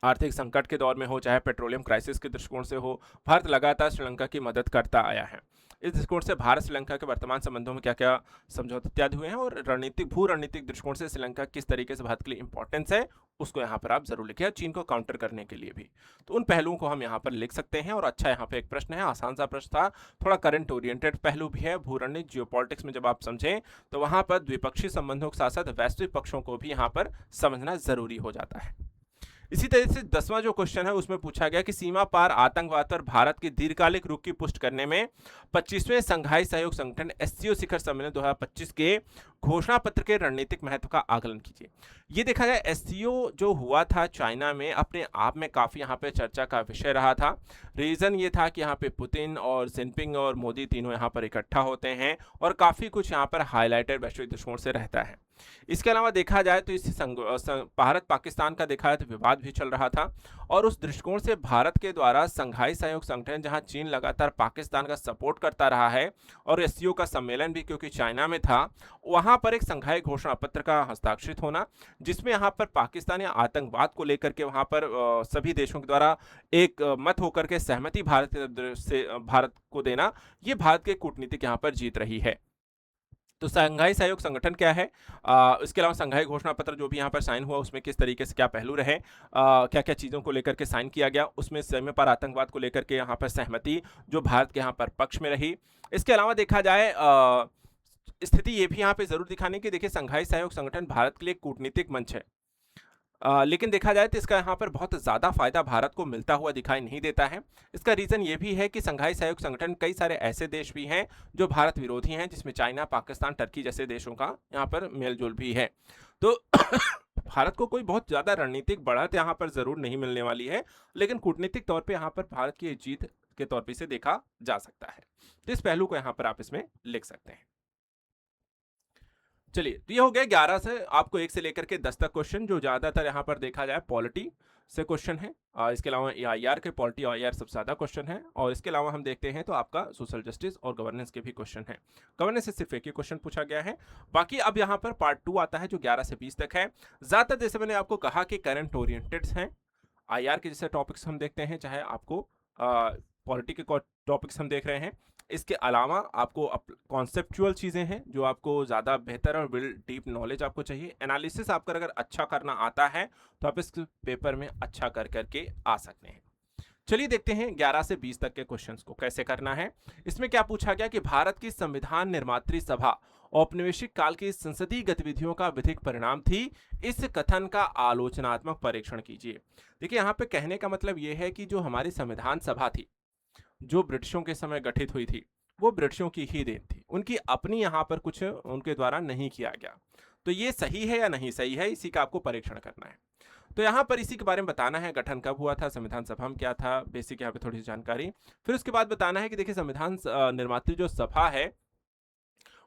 आर्थिक संकट के दौर में हो, चाहे पेट्रोलियम क्राइसिस के दृष्टिकोण से हो, भारत लगातार श्रीलंका की मदद करता आया है। इस दृष्टिकोण से भारत श्रीलंका के वर्तमान संबंधों में क्या क्या समझौते इत्यादि हुए हैं और रणनीतिक भू रणनीतिक दृष्टिकोण से श्रीलंका किस तरीके से भारत के लिए इंपॉर्टेंस है, उसको यहाँ पर आप जरूर लिखिए, चीन को काउंटर करने के लिए भी। तो उन पहलुओं को हम यहाँ पर लिख सकते हैं। और अच्छा, यहाँ पे एक प्रश्न है, आसान सा प्रश्न था, थोड़ा करंट ओरिएंटेड पहलू भी है। भू रणनीति जियोपॉलिटिक्स में जब आप समझें तो वहां पर द्विपक्षीय संबंधों के साथ साथ वैश्विक पक्षों को भी यहाँ पर समझना जरूरी हो जाता है। इसी तरह से 10वां जो क्वेश्चन है उसमें पूछा गया कि सीमा पार आतंकवाद पर भारत की दीर्घकालिक रुख की पुष्टि करने में 25वें संघाई सहयोग संगठन एससीओ शिखर सम्मेलन 2025 के घोषणा पत्र के रणनीतिक महत्व का आकलन कीजिए। ये देखा जाए एससीओ जो हुआ था चाइना में, अपने आप में काफी यहाँ पे चर्चा का विषय रहा था। रीजन ये था कि यहाँ पे पुतिन और जिनपिंग और मोदी तीनों यहाँ पर इकट्ठा होते हैं और काफी कुछ यहाँ पर हाईलाइटेड वैश्विक दृष्टिकोण से रहता है। इसके अलावा देखा जाए तो इस भारत पाकिस्तान का देखा जाए तो विवाद भी चल रहा था और उस दृष्टिकोण से भारत के द्वारा संघाई सहयोग संगठन, जहां चीन लगातार पाकिस्तान का सपोर्ट करता रहा है और एससीओ का सम्मेलन भी क्योंकि चाइना में था, वहां पर एक संघाई घोषणा पत्र का हस्ताक्षरित होना जिसमें यहाँ पर पाकिस्तान या आतंकवाद को लेकर के वहां पर सभी देशों के द्वारा एक मत होकर के सहमति भारत को देना, ये भारत के कूटनीतिक यहाँ पर जीत रही है। तो संघाई सहयोग संगठन क्या है, इसके अलावा संघाई घोषणा पत्र जो भी यहाँ पर साइन हुआ उसमें किस तरीके से क्या पहलू रहे, क्या क्या चीज़ों को लेकर के साइन किया गया, उसमें सीमा पार आतंकवाद को लेकर के यहाँ पर सहमति जो भारत के यहाँ पर पक्ष में रही। इसके अलावा देखा जाए स्थिति ये भी यहाँ पे जरूर दिखाने की, देखिए संघाई सहयोग संगठन भारत के लिए कूटनीतिक मंच है, लेकिन देखा जाए तो इसका यहाँ पर बहुत ज़्यादा फायदा भारत को मिलता हुआ दिखाई नहीं देता है। इसका रीज़न ये भी है कि संघाई सहयोग संगठन कई सारे ऐसे देश भी हैं जो भारत विरोधी हैं, जिसमें चाइना, पाकिस्तान, टर्की जैसे देशों का यहाँ पर मेलजोल भी है। तो भारत को कोई बहुत ज़्यादा रणनीतिक बढ़त यहाँ पर ज़रूर नहीं मिलने वाली है, लेकिन कूटनीतिक तौर पर यहाँ पर भारत की जीत के तौर पर इसे देखा जा सकता है। तो इस पहलू को यहाँ पर आप इसमें लिख सकते हैं। चलिए, तो ये हो गया 11 से आपको 1 से लेकर के 10 तक क्वेश्चन, जो ज्यादातर यहाँ पर देखा जाए पॉलिटी से क्वेश्चन है। इसके अलावा आईआर के पॉलिटी आईआर सबसे ज्यादा क्वेश्चन है। और इसके अलावा हम देखते हैं तो आपका सोशल जस्टिस और गवर्नेंस के भी क्वेश्चन है। गवर्नेंस से सिर्फ एक ही क्वेश्चन पूछा गया है। बाकी अब यहाँ पर पार्ट 2 आता है जो 11 से 20 तक है। ज्यादातर जैसे मैंने आपको कहा कि करंट ओरिएंटेड हैं, आईआर के जैसे टॉपिक्स हम देखते हैं, चाहे आपको पॉलिटी के टॉपिक्स हम देख रहे हैं। इसके अलावा आपको कॉन्सेप्चुअल चीज़ें हैं जो आपको ज़्यादा बेहतर और विल डीप नॉलेज आपको चाहिए। एनालिसिस आपका अगर अच्छा करना आता है तो आप इस पेपर में अच्छा कर करके आ सकते हैं। चलिए देखते हैं 11 से 20 तक के क्वेश्चंस को कैसे करना है। इसमें क्या पूछा गया कि भारत की संविधान निर्मात्री सभा औपनिवेशिक काल की संसदीय गतिविधियों का विधिक परिणाम थी, इस कथन का आलोचनात्मक परीक्षण कीजिए। देखिए, यहाँ पे कहने का मतलब ये है कि जो हमारी संविधान सभा थी जो ब्रिटिशों के समय गठित हुई थी, वो ब्रिटिशों की ही देन थी, उनकी अपनी यहाँ पर कुछ उनके द्वारा नहीं किया गया। तो ये सही है या नहीं सही है, इसी का आपको परीक्षण करना है। तो यहाँ पर इसी के बारे में बताना है, गठन कब हुआ था, संविधान सभा में क्या था, बेसिक यहाँ पे थोड़ी सी जानकारी। फिर उसके बाद बताना है कि देखिए संविधान निर्मात्री जो सभा है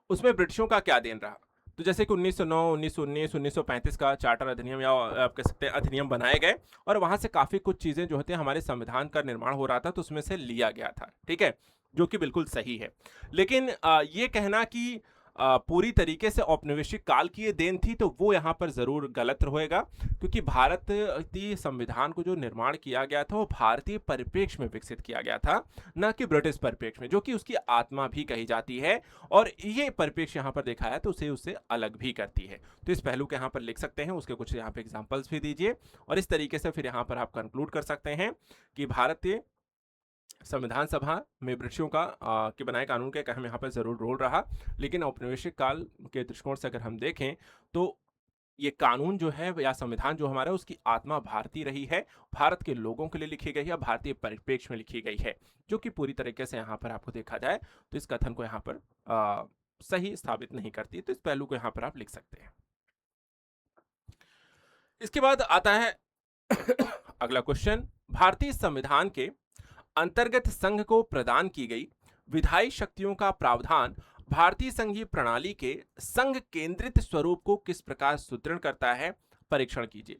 उसमें ब्रिटिशों का क्या देन रहा। तो जैसे कि 1909, 1919, 1935 का चार्टर अधिनियम या आप कह सकते हैं अधिनियम बनाए गए और वहां से काफी कुछ चीजें जो होती हैं हमारे संविधान का निर्माण हो रहा था तो उसमें से लिया गया था, ठीक है, जो कि बिल्कुल सही है। लेकिन ये कहना कि पूरी तरीके से औपनिवेशिक काल की ये देन थी, तो वो यहाँ पर जरूर गलत होएगा, क्योंकि भारतीय संविधान को जो निर्माण किया गया था वो भारतीय परिप्रेक्ष्य में विकसित किया गया था, न कि ब्रिटिश परिप्रेक्ष्य में, जो कि उसकी आत्मा भी कही जाती है। और ये परिप्रेक्ष्य यहाँ पर देखा है तो उसे उससे अलग भी करती है। तो इस पहलू के यहाँ पर लिख सकते हैं, उसके कुछ यहाँ पे एग्जाम्पल्स भी दीजिए और इस तरीके से फिर यहाँ पर आप कंक्लूड कर सकते हैं कि भारतीय संविधान सभा में ब्रिटिशों का के बनाए कानून का एक अहम यहाँ पर जरूर रोल रहा। लेकिन औपनिवेशिक काल के दृष्टिकोण से अगर हम देखें तो ये कानून जो है या संविधान जो हमारा, उसकी आत्मा भारतीय रही है, भारत के लोगों के लिए लिखी गई है, भारतीय परिप्रेक्ष्य में लिखी गई है, जो कि पूरी तरीके से यहाँ पर आपको देखा जाए तो इस कथन को यहाँ पर सही स्थापित नहीं करती। तो इस पहलू को यहाँ पर आप लिख सकते हैं। इसके बाद आता है अगला क्वेश्चन, भारतीय संविधान के अंतर्गत संघ को प्रदान की गई विधायी शक्तियों का प्रावधान भारतीय संघीय प्रणाली के संघ केंद्रित स्वरूप को किस प्रकार सुदृढ़ करता है, परीक्षण कीजिए।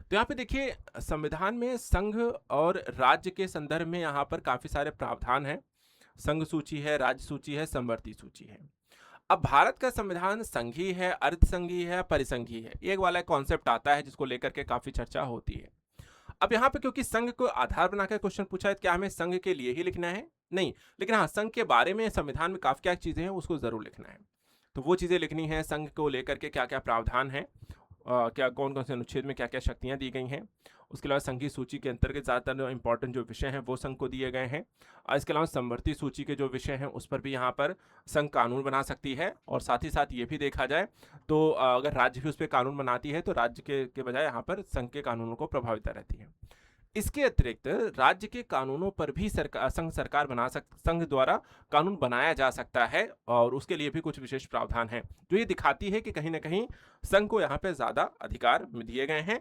तो यहाँ पे देखिए संविधान में संघ और राज्य के संदर्भ में यहाँ पर काफी सारे प्रावधान हैं। संघ सूची है, राज्य सूची है, समवर्ती सूची है। अब भारत का संविधान संघीय है, अर्धसंघीय है, परिसंघीय है, एक वाला कॉन्सेप्ट आता है जिसको लेकर के काफी चर्चा होती है। अब यहाँ पे क्योंकि संघ को आधार बनाकर क्वेश्चन पूछा है, क्या हमें संघ के लिए ही लिखना है? नहीं, लेकिन हाँ संघ के बारे में संविधान में काफी क्या चीजें हैं उसको जरूर लिखना है। तो वो चीजें लिखनी है, संघ को लेकर के क्या क्या प्रावधान है, क्या कौन कौन से अनुच्छेद में क्या क्या शक्तियां दी गई हैं। उसके अलावा संघीय सूची के अंतर्गत ज़्यादातर इंपॉर्टेंट जो विषय हैं वो संघ को दिए गए हैं। इसके अलावा समवर्ती सूची के जो विषय हैं उस पर भी यहाँ पर संघ कानून बना सकती है। और साथ ही साथ ये भी देखा जाए तो अगर राज्य भी उस पर कानून बनाती है तो राज्य के बजाय यहाँ पर संघ के कानूनों को प्रभावित रहती है। इसके अतिरिक्त राज्य के कानूनों पर भी संघ सरकार संघ द्वारा कानून बनाया जा सकता है और उसके लिए भी कुछ विशेष प्रावधान हैं जो ये दिखाती है कि कहीं ना कहीं संघ को यहाँ पे ज्यादा अधिकार दिए गए हैं।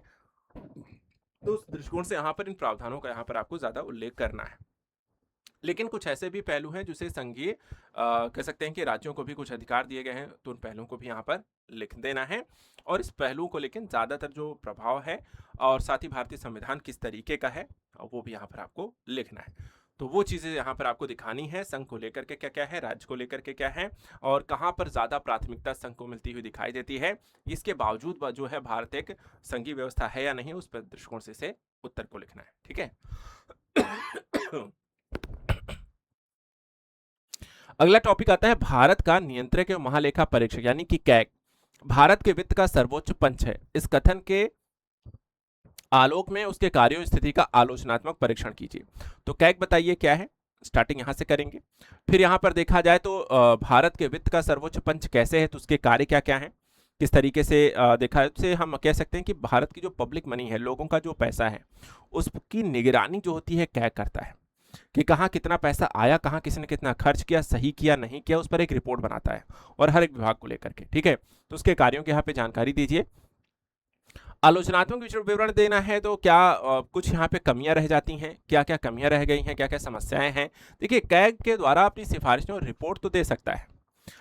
तो उस दृष्टिकोण से यहाँ पर इन प्रावधानों का यहाँ पर आपको ज्यादा उल्लेख करना है। लेकिन कुछ ऐसे भी पहलू हैं जिसे संघीय कह सकते हैं कि राज्यों को भी कुछ अधिकार दिए गए हैं, तो उन पहलुओं को भी यहाँ पर लिख देना है। और इस पहलू को लेकिन ज्यादातर जो प्रभाव है और साथ ही भारतीय संविधान किस तरीके का है वो भी यहाँ पर आपको लिखना है। तो वो चीजें यहाँ पर आपको दिखानी है, संघ को लेकर के क्या क्या है, राज्य को लेकर के क्या है और कहाँ पर ज्यादा प्राथमिकता संघ को मिलती हुई दिखाई देती है। इसके बावजूद जो है भारत एक संघीय व्यवस्था है या नहीं, उस पर दृष्टिकोण से उत्तर को लिखना है। ठीक है। अगला टॉपिक आता है भारत का नियंत्रक एवं महालेखा परीक्षक यानी कि कैग भारत के वित्त का सर्वोच्च पंच है। इस कथन के आलोक में उसके कार्यों स्थिति का आलोचनात्मक परीक्षण कीजिए। तो कैग बताइए क्या है, स्टार्टिंग यहां से करेंगे। फिर यहां पर देखा जाए तो भारत के वित्त का सर्वोच्च पंच कैसे है, तो उसके कार्य क्या क्या है, किस तरीके से देखा से हम कह सकते हैं कि भारत की जो पब्लिक मनी है, लोगों का जो पैसा है, उसकी निगरानी जो होती है कैग करता है कि कहाँ कितना पैसा आया, कहाँ किसी ने कितना खर्च किया, सही किया नहीं किया, उस पर एक रिपोर्ट बनाता है और हर एक विभाग को लेकर के। ठीक है, तो उसके कार्यों के यहाँ पे जानकारी दीजिए। आलोचनात्मक विवरण देना है तो क्या कुछ यहाँ पे कमियां रह जाती हैं, क्या क्या कमियां रह गई हैं, क्या क्या समस्याएं हैं। देखिए कैग के द्वारा अपनी सिफारिशें और रिपोर्ट तो दे सकता है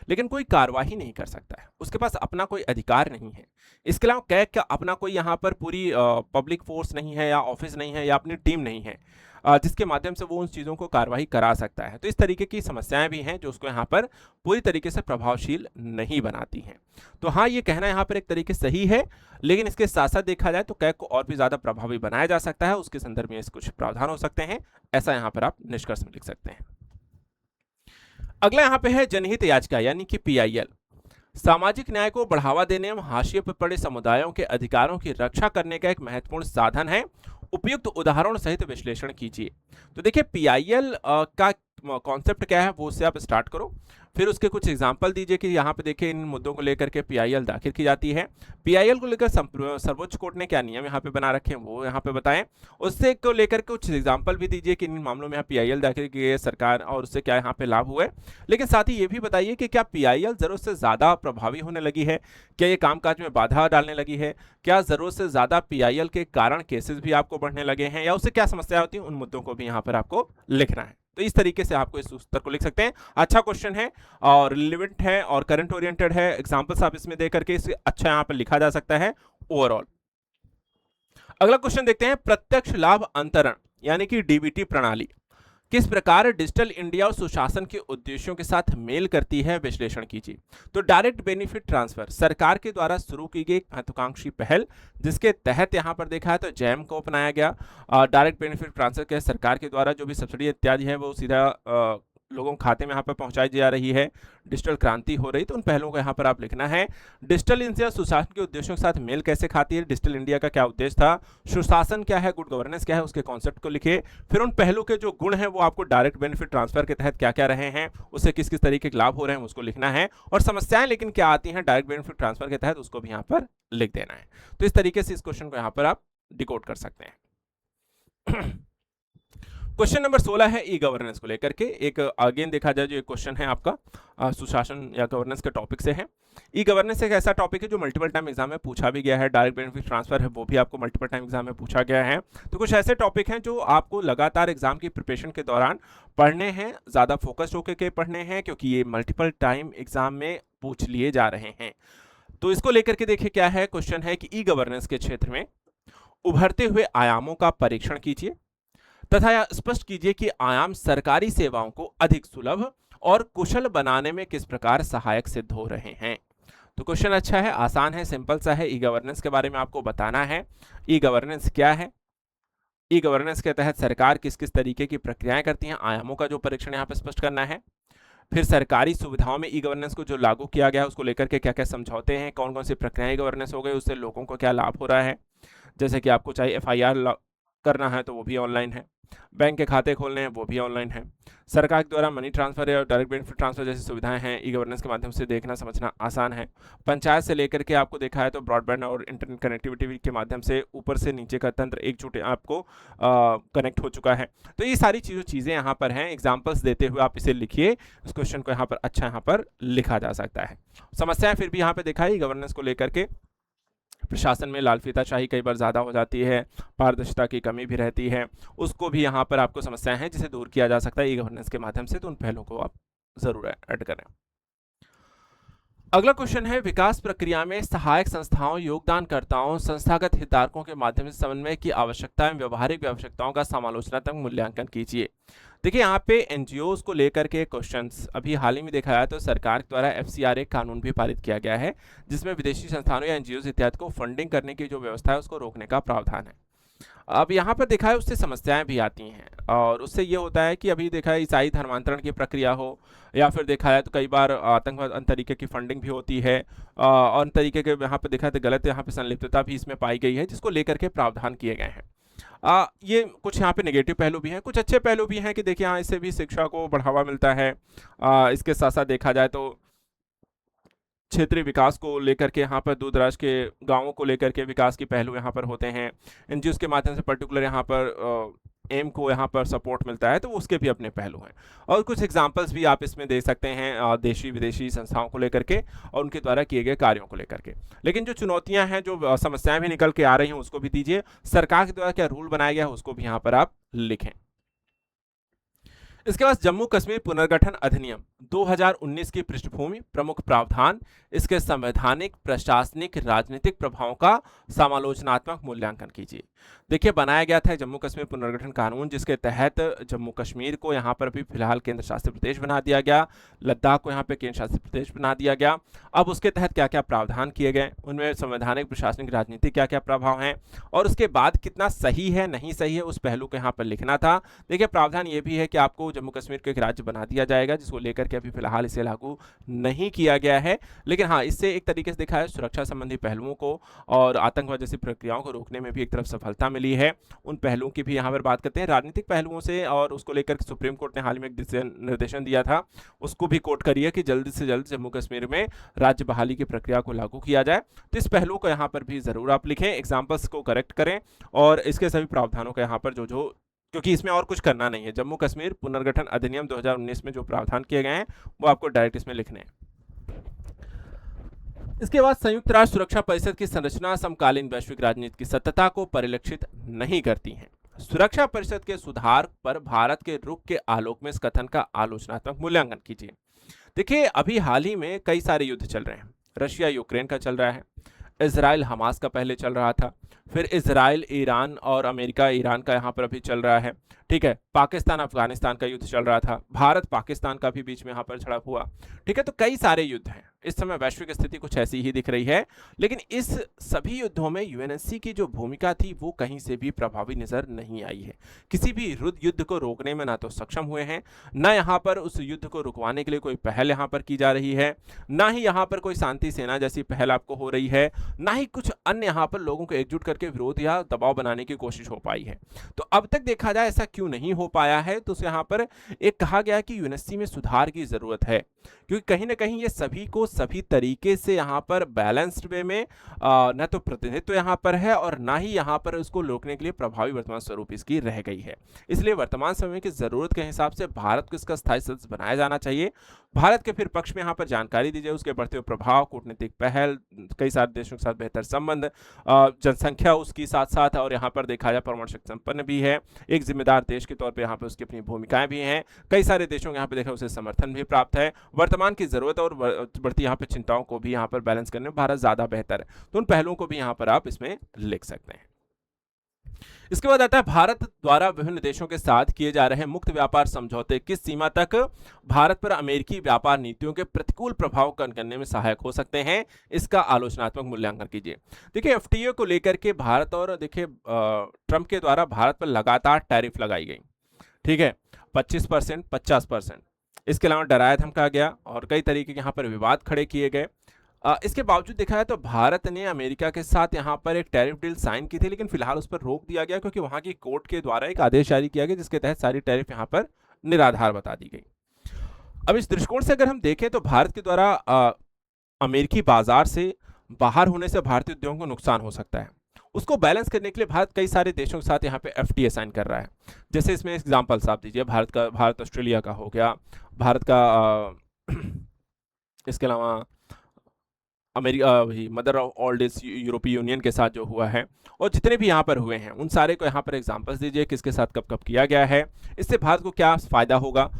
लेकिन कोई कार्यवाही नहीं कर सकता है, उसके पास अपना कोई अधिकार नहीं है। इसके अलावा कैग का अपना कोई यहाँ पर पूरी पब्लिक फोर्स नहीं है या ऑफिस नहीं है या अपनी टीम नहीं है जिसके माध्यम से वो उन चीज़ों को कार्रवाई करा सकता है। तो इस तरीके की समस्याएं भी हैं जो उसको यहाँ पर पूरी तरीके से प्रभावशील नहीं बनाती हैं। तो हाँ, ये कहना यहाँ पर एक तरीके सही है, लेकिन इसके साथ साथ देखा जाए तो कैग को और भी ज़्यादा प्रभावी बनाया जा सकता है, उसके संदर्भ में कुछ प्रावधान हो सकते हैं, ऐसा यहाँ पर आप निष्कर्ष में लिख सकते हैं। अगला यहाँ पे है जनहित याचिका यानी कि पीआईएल। सामाजिक न्याय को बढ़ावा देने एवं हाशिए पर पड़े समुदायों के अधिकारों की रक्षा करने का एक महत्वपूर्ण साधन है। उपयुक्त उदाहरण सहित विश्लेषण कीजिए। तो देखिए पीआईएल का कॉन्सेप्ट क्या है वो उससे आप स्टार्ट करो, फिर उसके कुछ एग्जाम्पल दीजिए कि यहाँ पे देखिए इन मुद्दों को लेकर के पीआईएल दाखिल की जाती है। पीआईएल को लेकर सर्वोच्च कोर्ट ने क्या नियम यहाँ पे बना रखे हैं वो यहाँ पे बताएं, उससे को लेकर कुछ एग्जाम्पल भी दीजिए कि इन मामलों में यहाँ पीआईएल दाखिल की है सरकार और उससे क्या यहाँ पे लाभ हुए। लेकिन साथ ही ये भी बताइए कि क्या पीआईएल जरूरत से ज्यादा प्रभावी होने लगी है, क्या ये कामकाज में बाधा डालने लगी है, क्या जरूरत से ज्यादा पीआईएल के कारण केसेस भी आपको बढ़ने लगे हैं या उससे क्या समस्या होती है, उन मुद्दों को भी यहाँ पर आपको लिखना है। तो इस तरीके से आपको इस उत्तर को लिख सकते हैं। अच्छा क्वेश्चन है और रिलेवेंट है और करंट ओरिएंटेड है, एग्जांपल्स आप इसमें दे करके इसे अच्छा यहाँ पर लिखा जा सकता है ओवरऑल। अगला क्वेश्चन देखते हैं, प्रत्यक्ष लाभ अंतरण यानी कि डीबीटी प्रणाली किस प्रकार डिजिटल इंडिया और सुशासन के उद्देश्यों के साथ मेल करती है, विश्लेषण कीजिए। तो डायरेक्ट बेनिफिट ट्रांसफर सरकार के द्वारा शुरू की गई एक महत्वाकांक्षी पहल जिसके तहत यहां पर देखा है तो जैम को अपनाया गया। डायरेक्ट बेनिफिट ट्रांसफर के सरकार के द्वारा जो भी सब्सिडी इत्यादि है वो सीधा लोगों के खाते में यहाँ पर पहुंचाई जा रही है, डिजिटल क्रांति हो रही, तो उन पहलुओं को यहाँ पर आप लिखना है। डिजिटल इंडिया सुशासन के उद्देश्यों के साथ मेल कैसे खाती है, डिजिटल इंडिया का क्या उद्देश्य था, सुशासन क्या है, गुड गवर्नेंस क्या है, उसके कॉन्सेप्ट को लिखिए। फिर उन पहलू के जो गुण हैं वो आपको डायरेक्ट बेनिफिट ट्रांसफर के तहत क्या क्या रहे हैं, उससे किस किस तरीके के लाभ हो रहे हैं उसको लिखना है, और समस्याएं लेकिन क्या आती हैं डायरेक्ट बेनिफिट ट्रांसफर के तहत उसको भी यहाँ पर लिख देना है। तो इस तरीके से इस क्वेश्चन को यहाँ पर आप डिकोड कर सकते हैं। क्वेश्चन नंबर 16 है ई गवर्नेंस को लेकर के। एक अगेन देखा जाए जो एक क्वेश्चन है आपका सुशासन या गवर्नेंस के टॉपिक से है। ई गवर्नेंस एक ऐसा टॉपिक है जो मल्टीपल टाइम एग्जाम में पूछा भी गया है। डायरेक्ट बेनिफिट ट्रांसफर है वो भी आपको मल्टीपल टाइम एग्जाम में पूछा गया है। तो कुछ ऐसे टॉपिक हैं जो आपको लगातार एग्जाम की प्रिपरेशन के दौरान पढ़ने हैं, ज़्यादा फोकस्ड होकर के पढ़ने हैं, क्योंकि ये मल्टीपल टाइम एग्जाम में पूछ लिए जा रहे हैं। तो इसको लेकर के देखिए क्या है। क्वेश्चन है कि ई गवर्नेंस के क्षेत्र में उभरते हुए आयामों का परीक्षण कीजिए तथा यह स्पष्ट कीजिए कि आयाम सरकारी सेवाओं को अधिक सुलभ और कुशल बनाने में किस प्रकार सहायक सिद्ध हो रहे हैं। तो क्वेश्चन अच्छा है, आसान है, सिंपल सा है। ई गवर्नेंस के बारे में आपको बताना है। ई गवर्नेंस क्या है, ई गवर्नेंस के तहत सरकार किस किस तरीके की प्रक्रियाएं करती हैं, आयामों का जो परीक्षण यहाँ पे स्पष्ट करना है। फिर सरकारी सुविधाओं में ई गवर्नेंस को जो लागू किया गया है उसको लेकर के क्या क्या समझौते हैं, कौन कौन सी प्रक्रियाएं गवर्नेंस हो गई, उससे लोगों को क्या लाभ हो रहा है। जैसे कि आपको चाहे FIR करना है तो वो भी ऑनलाइन है, बैंक के खाते खोलने हैं वो भी ऑनलाइन है, सरकार के द्वारा मनी ट्रांसफर या डायरेक्ट बेनिफिट ट्रांसफर जैसी सुविधाएं हैं, ई गवर्नेंस के माध्यम से देखना समझना आसान है। पंचायत से लेकर के आपको देखा है तो ब्रॉडबैंड और इंटरनेट कनेक्टिविटी के माध्यम से ऊपर से नीचे का तंत्र एकजुट आपको कनेक्ट हो चुका है। तो ये सारी चीज़ें यहाँ पर हैं। एग्जाम्पल्स देते हुए आप इसे लिखिए, इस क्वेश्चन को यहाँ पर अच्छा यहाँ पर लिखा जा सकता है। समस्याएं फिर भी यहाँ पे देखा है ई गवर्नेंस को लेकर के। प्रशासन में लालफीताशाही कई बार ज़्यादा हो जाती है, पारदर्शिता की कमी भी रहती है, उसको भी यहाँ पर आपको समस्याएं हैं जिसे दूर किया जा सकता है ई गवर्नेंस के माध्यम से। तो उन पहलों को आप जरूर ऐड करें। अगला क्वेश्चन है, विकास प्रक्रिया में सहायक संस्थाओं, योगदानकर्ताओं, संस्थागत हितधारकों के माध्यम से समन्वय की आवश्यकता एवं व्यवहारिक आवश्यकताओं का समालोचनात्मक मूल्यांकन कीजिए। देखिए यहाँ पे एनजीओ को लेकर के क्वेश्चंस अभी हाल ही में देखा जाए तो सरकार द्वारा FCRA कानून भी पारित किया गया है, जिसमें विदेशी संस्थानों या एनजीओ इत्यादि को फंडिंग करने की जो व्यवस्था है उसको रोकने का प्रावधान है। अब यहाँ पर देखा है उससे समस्याएं भी आती हैं, और उससे ये होता है कि अभी देखा है ईसाई धर्मांतरण की प्रक्रिया हो, या फिर देखा है तो कई बार आतंकवाद अन्य तरीके की फंडिंग भी होती है, और तरीके के यहाँ पर देखा है तो गलत यहाँ पे संलिप्तता भी इसमें पाई गई है, जिसको लेकर के प्रावधान किए गए हैं। ये कुछ यहाँ पे नेगेटिव पहलू भी हैं, कुछ अच्छे पहलू भी हैं कि देखिए हाँ इससे भी शिक्षा को बढ़ावा मिलता है। इसके साथ साथ देखा जाए तो क्षेत्रीय विकास को लेकर के यहाँ पर दूर दराज के गांवों को लेकर के विकास की पहलू यहाँ पर होते हैं। एनजीओ के माध्यम से पर्टिकुलर यहाँ पर एम को यहाँ पर सपोर्ट मिलता है, तो उसके भी अपने पहलू हैं। और कुछ एग्जांपल्स भी आप इसमें दे सकते हैं देशी विदेशी संस्थाओं को लेकर के और उनके द्वारा किए गए कार्यों को लेकर के। लेकिन जो चुनौतियां हैं, जो समस्याएं भी निकल के आ रही हैं उसको भी दीजिए। सरकार के द्वारा क्या रूल बनाया गया है उसको भी यहाँ पर आप लिखें। इसके बाद जम्मू कश्मीर पुनर्गठन अधिनियम 2019 की पृष्ठभूमि, प्रमुख प्रावधान, इसके संवैधानिक, प्रशासनिक, राजनीतिक प्रभावों का समालोचनात्मक मूल्यांकन कीजिए। देखिए बनाया गया था जम्मू कश्मीर पुनर्गठन कानून, जिसके तहत जम्मू कश्मीर को यहाँ पर भी फिलहाल केंद्र शासित प्रदेश बना दिया गया, लद्दाख को यहाँ पे केंद्र शासित प्रदेश बना दिया गया। अब उसके तहत क्या क्या प्रावधान किए गए, उनमें संवैधानिक, प्रशासनिक, राजनीतिक क्या क्या प्रभाव हैं, और उसके बाद कितना सही है नहीं सही है उस पहलू को यहाँ पर लिखना था। देखिए प्रावधान ये भी है कि आपको जम्मू कश्मीर को एक राज्य बना दिया जाएगा, जिसको लेकर के अभी फिलहाल इसे लागू नहीं किया गया है। लेकिन हाँ, इससे एक तरीके से देखा है सुरक्षा संबंधी पहलुओं को और आतंकवाद जैसी प्रक्रियाओं को रोकने में भी एक तरफ सफलता मिली है। उन पहलुओं की भी यहाँ पर बात करते हैं, राजनीतिक पहलुओं से, और उसको लेकर सुप्रीम कोर्ट ने हाल में एक निर्देशन दिया था, उसको भी कोट करिए कि जल्द से जल्द जम्मू कश्मीर में राज्य बहाली की प्रक्रिया को लागू किया जाए। तो इस पहलू को यहाँ पर भी जरूर आप लिखें, एग्जाम्पल्स को करेक्ट करें, और इसके सभी प्रावधानों को यहाँ पर जो क्योंकि इसमें और कुछ करना नहीं है। जम्मू कश्मीर पुनर्गठन अधिनियम 2019 में जो प्रावधान किए गए हैं वो आपको डायरेक्ट इसमें लिखने हैं। इसके बाद संयुक्त राष्ट्र सुरक्षा परिषद की संरचना समकालीन वैश्विक राजनीति की सत्यता को परिलक्षित नहीं करती है। सुरक्षा परिषद के सुधार पर भारत के रुख के आलोक में इस कथन का आलोचनात्मक मूल्यांकन कीजिए। देखिए अभी हाल ही में कई सारे युद्ध चल रहे हैं, रशिया यूक्रेन का चल रहा है, इजराइल हमास का पहले चल रहा था, फिर इजराइल ईरान और अमेरिका ईरान का यहाँ पर अभी चल रहा है, ठीक है। पाकिस्तान अफगानिस्तान का युद्ध चल रहा था, भारत पाकिस्तान का भी बीच में यहाँ पर झड़प हुआ, ठीक है। तो कई सारे युद्ध हैं, इस समय वैश्विक स्थिति कुछ ऐसी ही दिख रही है। लेकिन इस सभी युद्धों में यूएनएससी की जो भूमिका थी वो कहीं से भी प्रभावी नजर नहीं आई है। किसी भी युद्ध को रोकने में ना तो सक्षम हुए हैं, ना यहाँ पर उस युद्ध को रुकवाने के लिए कोई पहल यहाँ पर की जा रही है, ना ही यहाँ पर कोई शांति सेना जैसी पहल आपको हो रही है, ना ही कुछ अन्य यहाँ पर लोगों को एकजुट करके विरोध या दबाव बनाने की कोशिश हो पाई है। तो अब तक देखा जाए ऐसा क्यों नहीं हो पाया है, तो यहाँ पर एक कहा गया कि यूएनएससी में सुधार की जरूरत है। क्योंकि कहीं ना कहीं ये सभी को सभी तरीके से यहाँ पर बैलेंस्ड वे में न तो प्रतिनिधित्व यहाँ पर है और ना ही यहाँ पर उसको रोकने के लिए प्रभावी वर्तमान स्वरूप इसकी रह गई है। इसलिए वर्तमान समय की जरूरत के हिसाब से भारत को इसका स्थायी सदस्य बनाया जाना चाहिए। भारत के फिर पक्ष में यहाँ पर जानकारी दी जाए, उसके बढ़ते हुए प्रभाव, कूटनीतिक पहल, कई सारे देशों के साथ बेहतर संबंध, जनसंख्या उसकी साथ साथ, और यहाँ पर देखा जाए परमाणु शक्ति संपन्न भी है, एक जिम्मेदार देश के तौर पे यहाँ पर उसकी अपनी भूमिकाएं भी हैं, कई सारे देशों को यहाँ पे देखा उसे समर्थन भी प्राप्त है, वर्तमान की जरूरत और बढ़ती यहाँ पे चिंताओं को भी यहाँ पर बैलेंस करने में भारत ज्यादा बेहतर है। तो उन पहलुओं को भी यहाँ पर आप इसमें लिख सकते हैं। इसके बाद आता है भारत द्वारा विभिन्न देशों के साथ किए जा रहे मुक्त व्यापार समझौते किस सीमा तक भारत पर अमेरिकी व्यापार नीतियों के प्रतिकूल प्रभाव कम करने में सहायक हो सकते हैं, इसका आलोचनात्मक मूल्यांकन कीजिए। देखिए एफटीए को लेकर के भारत और देखिए ट्रंप के द्वारा भारत पर लगातार टैरिफ लगाई गई, ठीक है, 25%, 50%। इसके अलावा डराया धमकाया गया और कई तरीके के यहाँ पर विवाद खड़े किए गए। इसके बावजूद देखा है तो भारत ने अमेरिका के साथ यहाँ पर एक टैरिफ डील साइन की थी, लेकिन फिलहाल उस पर रोक दिया गया क्योंकि वहां की कोर्ट के द्वारा एक आदेश जारी किया गया जिसके तहत सारी टैरिफ यहाँ पर निराधार बता दी गई। अब इस दृष्टिकोण से अगर हम देखें तो भारत के द्वारा अमेरिकी बाजार से बाहर होने से भारतीय उद्योगों को नुकसान हो सकता है। उसको बैलेंस करने के लिए भारत कई सारे देशों के साथ यहाँ पे एफटीए साइन कर रहा है। जैसे इसमें एग्जाम्पल्स आप दीजिए, भारत ऑस्ट्रेलिया का हो गया, भारत का इसके अलावा अमेरिका मदर ऑफ ऑल देश यूरोपीय यूनियन के साथ जो हुआ है, और जितने भी यहाँ पर हुए हैं उन सारे को यहाँ पर एग्जांपल्स दीजिए किसके साथ कब कब किया गया है, इससे भारत को क्या फायदा होगा,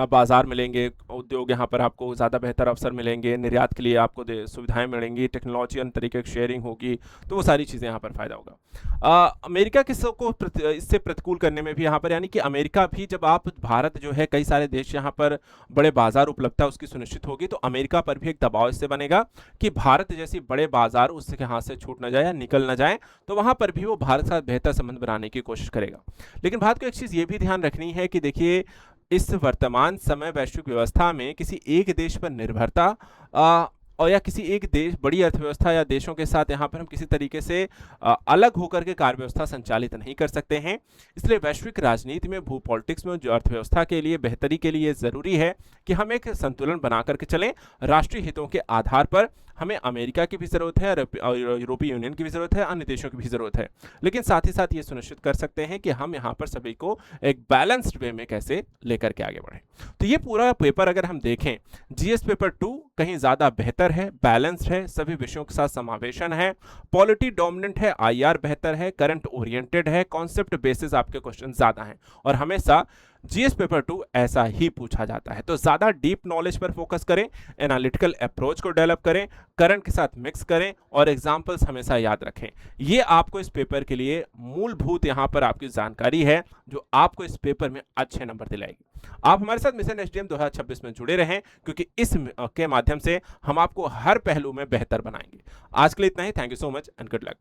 बाजार मिलेंगे, उद्योग यहाँ पर आपको ज़्यादा बेहतर अवसर मिलेंगे, निर्यात के लिए आपको सुविधाएं मिलेंगी, टेक्नोलॉजी अन्य तरीके की शेयरिंग होगी, तो वो सारी चीज़ें यहाँ पर फायदा होगा। अमेरिका को इससे प्रतिकूल करने में भी यहाँ पर, यानी कि अमेरिका भी जब आप भारत जो है कई सारे देश यहाँ पर बड़े बाजार उपलब्धता उसकी सुनिश्चित होगी तो अमेरिका पर भी एक दबाव इससे बनेगा कि भारत जैसी बड़े बाजार उसके हाथ से छूट न जाए या निकल न जाए, तो वहां पर भी वो भारत के साथ बेहतर संबंध बनाने की कोशिश करेगा। लेकिन भारत को एक चीज़ ये भी ध्यान रखनी है कि देखिए इस वर्तमान समय वैश्विक व्यवस्था में किसी एक देश पर निर्भरता और या किसी एक देश बड़ी अर्थव्यवस्था या देशों के साथ यहाँ पर हम किसी तरीके से अलग होकर के कार्य व्यवस्था संचालित नहीं कर सकते हैं। इसलिए वैश्विक राजनीति में, भू पॉलिटिक्स में जो अर्थव्यवस्था के लिए बेहतरी के लिए जरूरी है कि हम एक संतुलन बना करके चलें। राष्ट्रीय हितों के आधार पर हमें अमेरिका की भी जरूरत है और यूरोपीय यूनियन की भी जरूरत है, अन्य देशों की भी जरूरत है, लेकिन साथ ही साथ ये सुनिश्चित कर सकते हैं कि हम यहाँ पर सभी को एक बैलेंस्ड वे में कैसे लेकर के आगे बढ़ें। तो ये पूरा पेपर अगर हम देखें, जीएस पेपर 2 कहीं ज्यादा बेहतर है, बैलेंस्ड है, सभी विषयों के साथ समावेशन है, पॉलिटी डोमिनेंट है, आईआर बेहतर है, करंट ओरिएंटेड है, कॉन्सेप्ट बेसिस आपके क्वेश्चन ज्यादा हैं, और हमेशा जीएस पेपर 2 ऐसा ही पूछा जाता है। तो ज्यादा डीप नॉलेज पर फोकस करें, एनालिटिकल अप्रोच को डेवलप करें, करंट के साथ मिक्स करें और एग्जांपल्स हमेशा याद रखें। ये आपको इस पेपर के लिए मूलभूत यहाँ पर आपकी जानकारी है जो आपको इस पेपर में अच्छे नंबर दिलाएगी। आप हमारे साथ मिशन एसडीएम 2026 में जुड़े रहें क्योंकि इस के माध्यम से हम आपको हर पहलू में बेहतर बनाएंगे। आज के लिए इतना ही। Thank you so much and good luck.